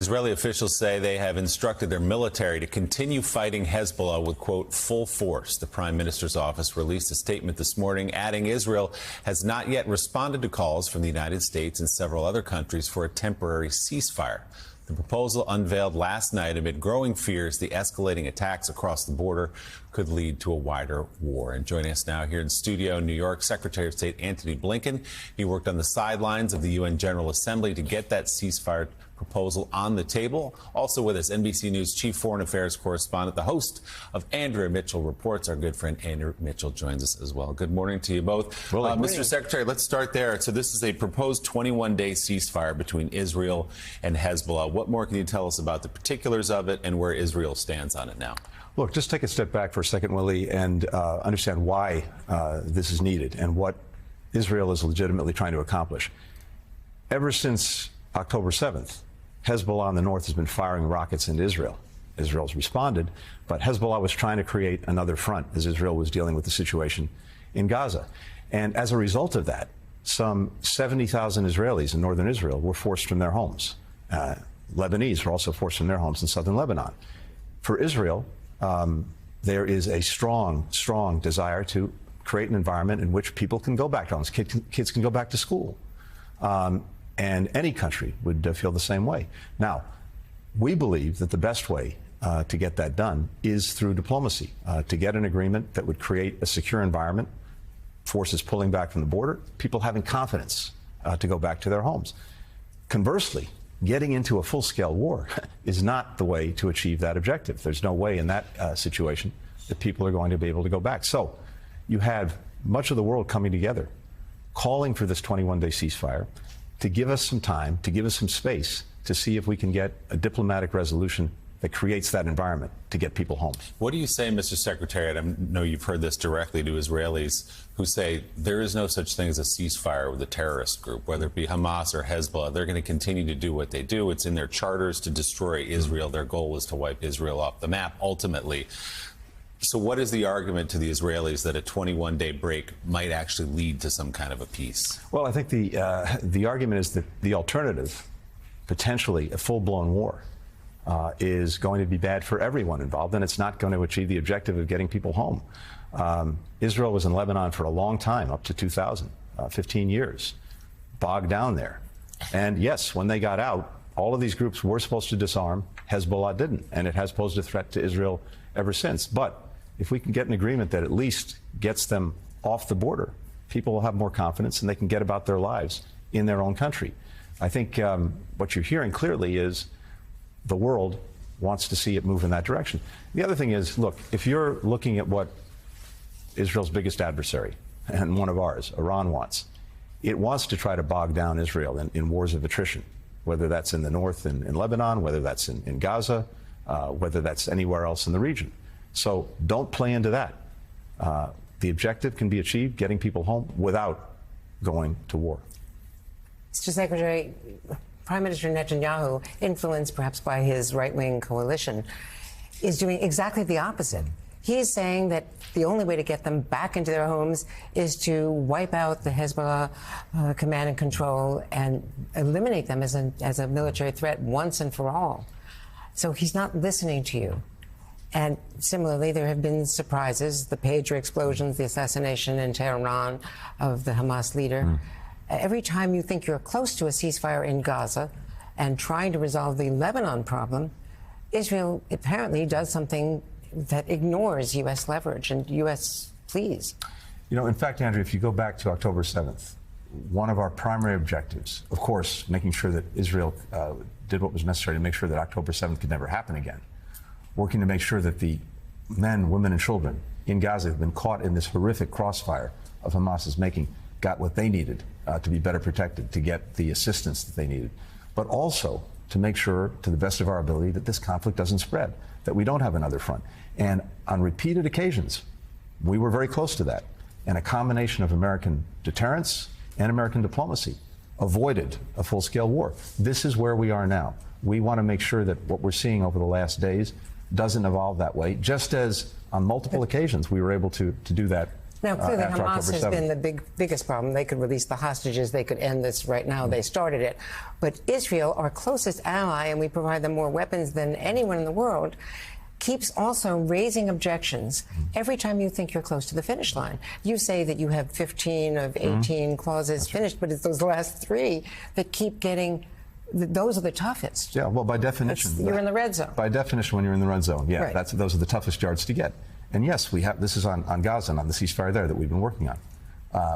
Israeli officials say they have instructed their military to continue fighting Hezbollah with, quote, full force. The prime minister's office released a statement this morning, adding Israel has not yet responded to calls from the United States and several other countries for a temporary ceasefire. The proposal unveiled last night amid growing fears the escalating attacks across the border could lead to a wider war. And joining us now here in studio in New York, Secretary of State Antony Blinken. He worked on the sidelines of the UN General Assembly to get that ceasefire proposal on the table. Also with us, NBC News Chief Foreign Affairs Correspondent, the host of Andrea Mitchell Reports. Our good friend Andrea Mitchell joins us as well. Good morning to you both. Mr. Secretary, let's start there. So this is a proposed 21-day ceasefire between Israel and Hezbollah. What more can you tell us about the particulars of it and where Israel stands on it now? Look, just take a step back for a second, Willie, and understand why this is needed and what Israel is legitimately trying to accomplish. Ever since October 7th, Hezbollah in the north has been firing rockets into Israel. Israel's responded, but Hezbollah was trying to create another front as Israel was dealing with the situation in Gaza. And as a result of that, some 70,000 Israelis in northern Israel were forced from their homes. Lebanese were also forced from their homes in southern Lebanon. For Israel, there is a strong, strong desire to create an environment in which people can go back to homes, kids can go back to school. And any country would feel the same way. Now, we believe that the best way to get that done is through diplomacy, to get an agreement that would create a secure environment, forces pulling back from the border, people having confidence to go back to their homes. Conversely, getting into a full-scale war is not the way to achieve that objective. There's no way in that situation that people are going to be able to go back. So you have much of the world coming together, calling for this 21-day ceasefire, to give us some time, to give us some space to see if we can get a diplomatic resolution that creates that environment to get people home. What do you say, Mr. Secretary? I know you've heard this directly to Israelis who say there is no such thing as a ceasefire with a terrorist group, whether it be Hamas or Hezbollah. They're going to continue to do what they do. It's in their charters to destroy Israel. Their goal is to wipe Israel off the map, ultimately. So what is the argument to the Israelis that a 21-day break might actually lead to some kind of a peace? Well, I think the argument is that the alternative, potentially a full-blown war, is going to be bad for everyone involved, and it's not going to achieve the objective of getting people home. Israel was in Lebanon for a long time, up to 2000, 15 years, bogged down there. And yes, when they got out, all of these groups were supposed to disarm. Hezbollah didn't, and it has posed a threat to Israel ever since. But if we can get an agreement that at least gets them off the border, people will have more confidence and they can get about their lives in their own country. I think what you're hearing clearly is the world wants to see it move in that direction. The other thing is, look, if you're looking at what Israel's biggest adversary, and one of ours, Iran, wants, it wants to try to bog down Israel in wars of attrition, whether that's in the north in Lebanon, whether that's in Gaza, whether that's anywhere else in the region. So don't play into that. The objective can be achieved, getting people home, without going to war. Mr. Secretary, Prime Minister Netanyahu, influenced perhaps by his right-wing coalition, is doing exactly the opposite. He is saying that the only way to get them back into their homes is to wipe out the Hezbollah command and control and eliminate them as a military threat once and for all. So he's not listening to you. And similarly, there have been surprises, the pager explosions, the assassination in Tehran of the Hamas leader. Every time you think you're close to a ceasefire in Gaza and trying to resolve the Lebanon problem, Israel apparently does something that ignores U.S. leverage and U.S. pleas. You know, in fact, Andrew, if you go back to October 7th, one of our primary objectives, of course, making sure that Israel did what was necessary to make sure that October 7th could never happen again, working to make sure that the men, women, and children in Gaza who've been caught in this horrific crossfire of Hamas's making got what they needed to be better protected, to get the assistance that they needed, but also to make sure, to the best of our ability, that this conflict doesn't spread, that we don't have another front. And on repeated occasions, we were very close to that. And a combination of American deterrence and American diplomacy avoided a full-scale war. This is where we are now. We want to make sure that what we're seeing over the last days doesn't evolve that way, just as on multiple occasions we were able to do that Now, clearly, after Hamas October has 7th. been the biggest problem. They could release the hostages. They could end this right now. They started it. But Israel, our closest ally, and we provide them more weapons than anyone in the world, keeps also raising objections every time you think you're close to the finish line. You say that you have 15 of 18 clauses finished, but it's those last 3 that keep getting... Those are the toughest. Yeah, well, by definition. You're in the red zone. By definition, when you're in the red zone, yeah, Right. those are the toughest yards to get. And yes, we have. This is on Gaza and on the ceasefire there that we've been working on.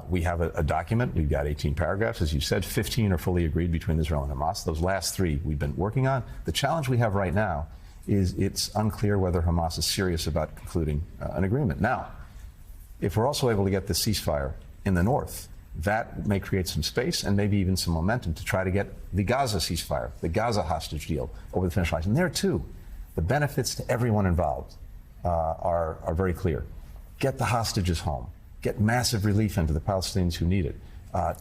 We have a document. We've got 18 paragraphs, as you said. 15 are fully agreed between Israel and Hamas. Those last 3 we've been working on. The challenge we have right now is it's unclear whether Hamas is serious about concluding an agreement. Now, if we're also able to get the ceasefire in the north, that may create some space and maybe even some momentum to try to get the Gaza ceasefire, the Gaza hostage deal over the finish line. And there, too, the benefits to everyone involved are very clear. Get the hostages home. Get massive relief into the Palestinians who need it.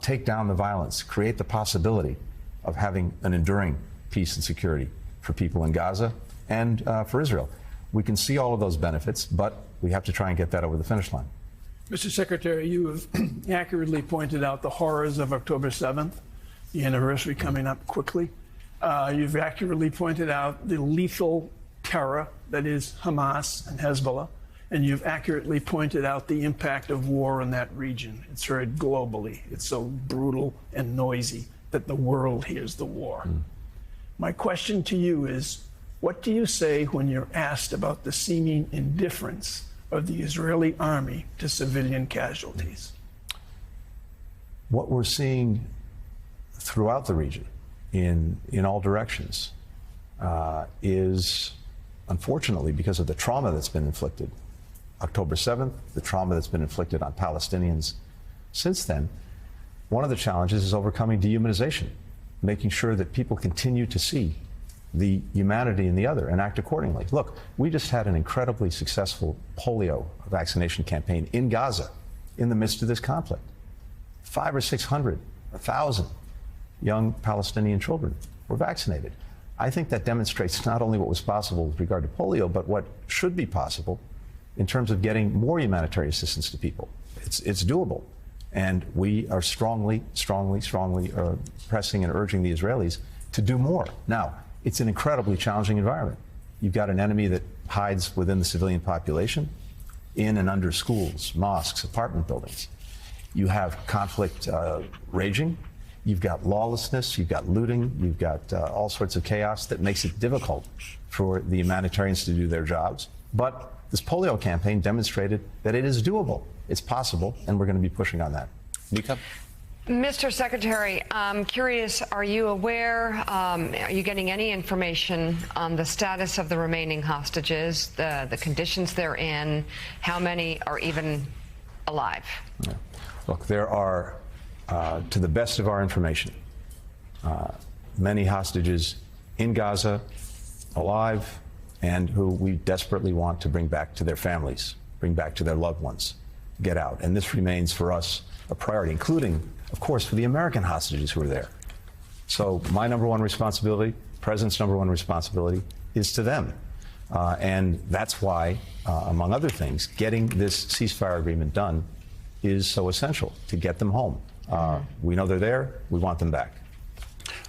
Take down the violence. Create the possibility of having an enduring peace and security for people in Gaza and for Israel. We can see all of those benefits, but we have to try and get that over the finish line. Mr. Secretary, you have accurately pointed out the horrors of October 7th, the anniversary coming up quickly. You've accurately pointed out the lethal terror that is Hamas and Hezbollah, and you've accurately pointed out the impact of war in that region. It's heard globally. It's so brutal and noisy that the world hears the war. My question to you is, what do you say when you're asked about the seeming indifference of the Israeli army to civilian casualties? What we're seeing throughout the region, in all directions, is, unfortunately, because of the trauma that's been inflicted, October 7th, the trauma that's been inflicted on Palestinians since then, one of the challenges is overcoming dehumanization, making sure that people continue to see the humanity in the other and act accordingly. Look, we just had an incredibly successful polio vaccination campaign in Gaza in the midst of this conflict. 500 or 600, 1,000 young Palestinian children were vaccinated. I think that demonstrates not only what was possible with regard to polio, but what should be possible in terms of getting more humanitarian assistance to people. It's doable. And we are strongly pressing and urging the Israelis to do more. Now, it's an incredibly challenging environment. You've got an enemy that hides within the civilian population, in and under schools, mosques, apartment buildings. You have conflict raging. You've got lawlessness. You've got looting. You've got all sorts of chaos that makes it difficult for the humanitarians to do their jobs. But this polio campaign demonstrated that it is doable. It's possible, and we're going to be pushing on that. Nika? Mr. Secretary, I'm curious, are you aware, are you getting any information on the status of the remaining hostages, the conditions they're in, how many are even alive? Yeah. Look, there are, to the best of our information, many hostages in Gaza, alive, and who we desperately want to bring back to their families, bring back to their loved ones, get out. And this remains for us a priority, including, of course, for the American hostages who are there. So my number one responsibility, President's number one responsibility, is to them. And that's why, among other things, getting this ceasefire agreement done is so essential, to get them home. We know they're there. We want them back.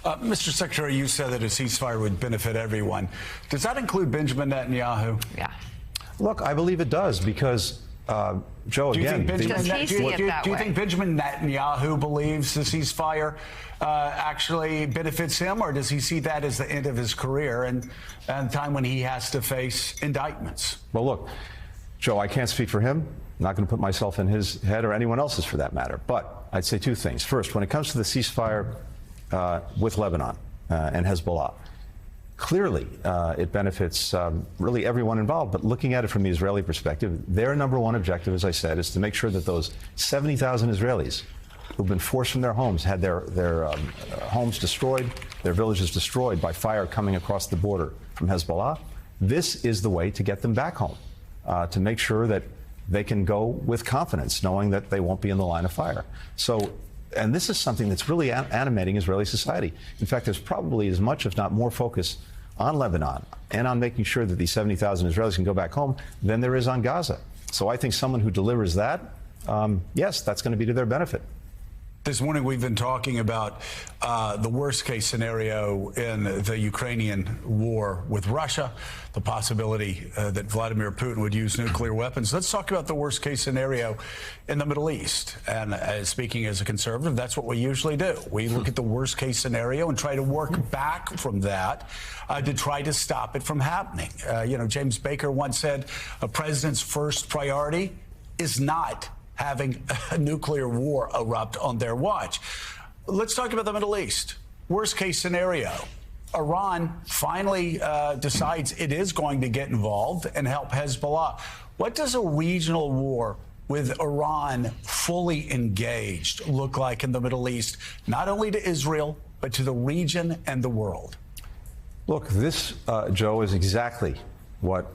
Mr. Secretary, you said that a ceasefire would benefit everyone. Does that include Benjamin Netanyahu? Yeah. Look, I believe it does because, Joe, Do you again... think Does he see it that do you way? think Benjamin Netanyahu believes the ceasefire actually benefits him, or does he see that as the end of his career and time when he has to face indictments? Well, look, Joe, I can't speak for him. I'm not going to put myself in his head or anyone else's for that matter. But I'd say two things. First, when it comes to the ceasefire with Lebanon and Hezbollah, clearly it benefits really everyone involved. But looking at it from the Israeli perspective, their number one objective, as I said, is to make sure that those 70,000 Israelis who've been forced from their homes, had their homes destroyed, their villages destroyed by fire coming across the border from Hezbollah, this is the way to get them back home, to make sure that they can go with confidence, knowing that they won't be in the line of fire. So, and this is something that's really animating Israeli society. In fact, there's probably as much, if not more, focus on Lebanon and on making sure that these 70,000 Israelis can go back home than there is on Gaza. So I think someone who delivers that yes, that's going to be to their benefit. This morning, we've been talking about the worst case scenario in the Ukrainian war with Russia, the possibility that Vladimir Putin would use nuclear weapons. Let's talk about the worst case scenario in the Middle East. And speaking as a conservative, that's what we usually do. We look at the worst case scenario and try to work back from that to try to stop it from happening. James Baker once said a president's first priority is not having a nuclear war erupt on their watch. Let's talk about the Middle East. Worst case scenario. Iran finally decides it is going to get involved and help Hezbollah. What does a regional war with Iran fully engaged look like in the Middle East, not only to Israel, but to the region and the world? Look, this, Joe, is exactly what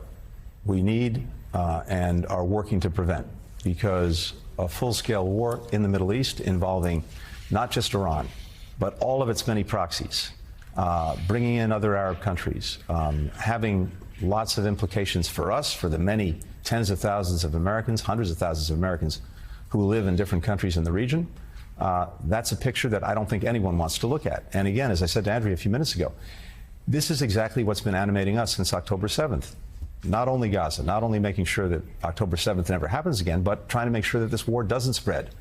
we need and are working to prevent, because a full-scale war in the Middle East involving not just Iran, but all of its many proxies, bringing in other Arab countries, having lots of implications for us, for the many tens of thousands of Americans, hundreds of thousands of Americans who live in different countries in the region. That's a picture that I don't think anyone wants to look at. And again, as I said to Andrea a few minutes ago, this is exactly what's been animating us since October 7th. Not only Gaza, not only making sure that October 7th never happens again, but trying to make sure that this war doesn't spread.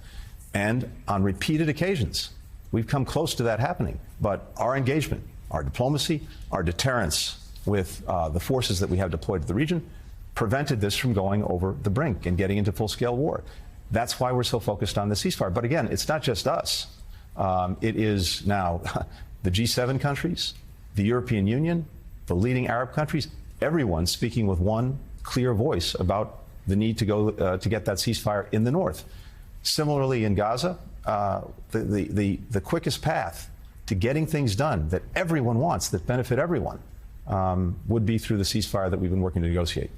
And on repeated occasions, we've come close to that happening. But our engagement, our diplomacy, our deterrence with the forces that we have deployed to the region prevented this from going over the brink and getting into full-scale war. That's why we're so focused on the ceasefire. But again, it's not just us. It is now the G7 countries, the European Union, the leading Arab countries, everyone speaking with one clear voice about the need to go to get that ceasefire in the north. Similarly, in Gaza, the quickest path to getting things done that everyone wants, that benefit everyone, would be through the ceasefire that we've been working to negotiate.